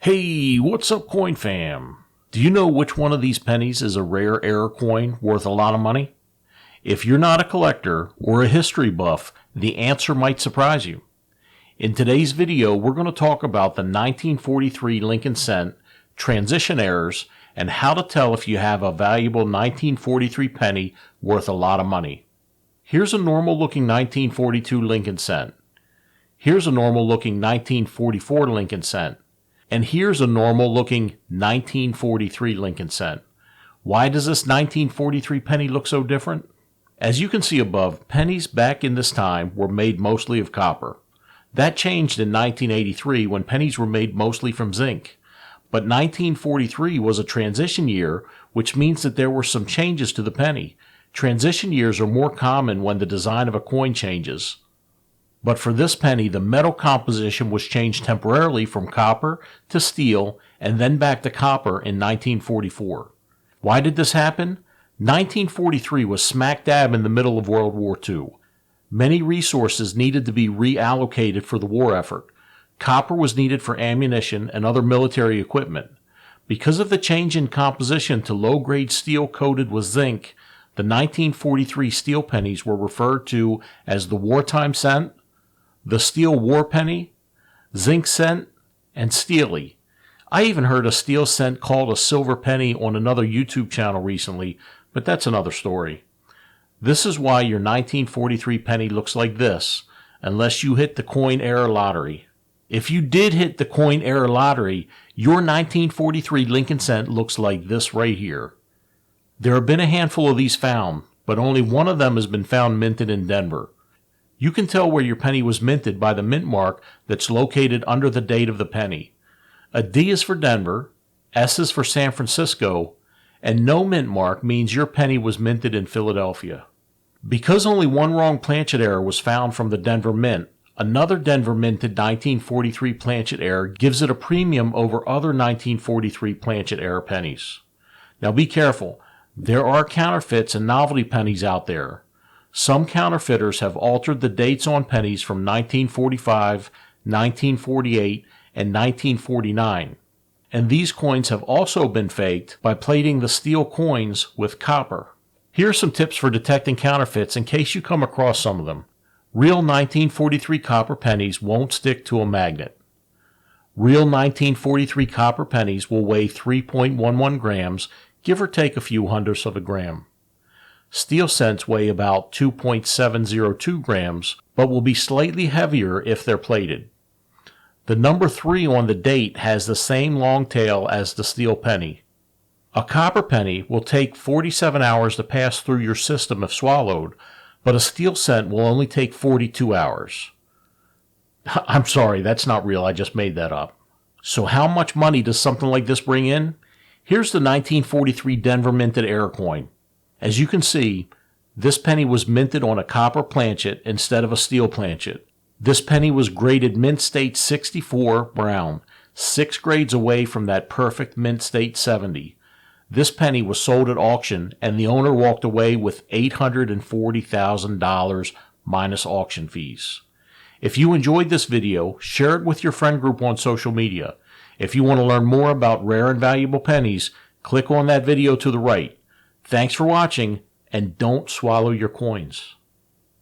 Hey, what's up, coin fam? Do you know which one of these pennies is a rare Aircoin worth a lot of money? If you're not a collector or a history buff, the answer might surprise you. In today's video, we're going to talk about the 1943 Lincoln cent, transition errors, and how to tell if you have a valuable 1943 penny worth a lot of money. Here's a normal looking 1942 Lincoln cent. Here's a normal looking 1944 Lincoln cent. And here's a normal looking 1943 Lincoln cent. Why does this 1943 penny look so different? As you can see above, pennies back in this time were made mostly of copper. That changed in 1983 when pennies were made mostly from zinc. But 1943 was a transition year, which means that there were some changes to the penny. Transition years are more common when the design of a coin changes. But for this penny, the metal composition was changed temporarily from copper to steel and then back to copper in 1944. Why did this happen? 1943 was smack dab in the middle of World War II. Many resources needed to be reallocated for the war effort. Copper was needed for ammunition and other military equipment. Because of the change in composition to low-grade steel coated with zinc, the 1943 steel pennies were referred to as the wartime cent, the steel war penny, zinc cent, and steely. I even heard a steel cent called a silver penny on another YouTube channel recently, but that's another story. This is why your 1943 penny looks like this, unless you hit the coin error lottery. If you did hit the coin error lottery, your 1943 Lincoln cent looks like this right here. There have been a handful of these found, but only one of them has been found minted in Denver. You can tell where your penny was minted by the mint mark that's located under the date of the penny. A D is for Denver, S is for San Francisco, and no mint mark means your penny was minted in Philadelphia. Because only one wrong planchet error was found from the Denver Mint, another Denver minted 1943 planchet error gives it a premium over other 1943 planchet error pennies. Now be careful, there are counterfeits and novelty pennies out there. Some counterfeiters have altered the dates on pennies from 1945, 1948, and 1949. And these coins have also been faked by plating the steel coins with copper. Here are some tips for detecting counterfeits in case you come across some of them. Real 1943 copper pennies won't stick to a magnet. Real 1943 copper pennies will weigh 3.11 grams, give or take a few hundredths of a gram. Steel cents weigh about 2.702 grams, but will be slightly heavier if they're plated. The number 3 on the date has the same long tail as the steel penny. A copper penny will take 47 hours to pass through your system if swallowed, but a steel cent will only take 42 hours. I'm sorry, that's not real, I just made that up. So how much money does something like this bring in? Here's the 1943 Denver minted Aircoin. As you can see, this penny was minted on a copper planchet instead of a steel planchet. This penny was graded Mint State 64 brown, 6 grades away from that perfect Mint State 70. This penny was sold at auction and the owner walked away with $840,000 minus auction fees. If you enjoyed this video, share it with your friend group on social media. If you want to learn more about rare and valuable pennies, click on that video to the right. Thanks for watching, and don't swallow your coins.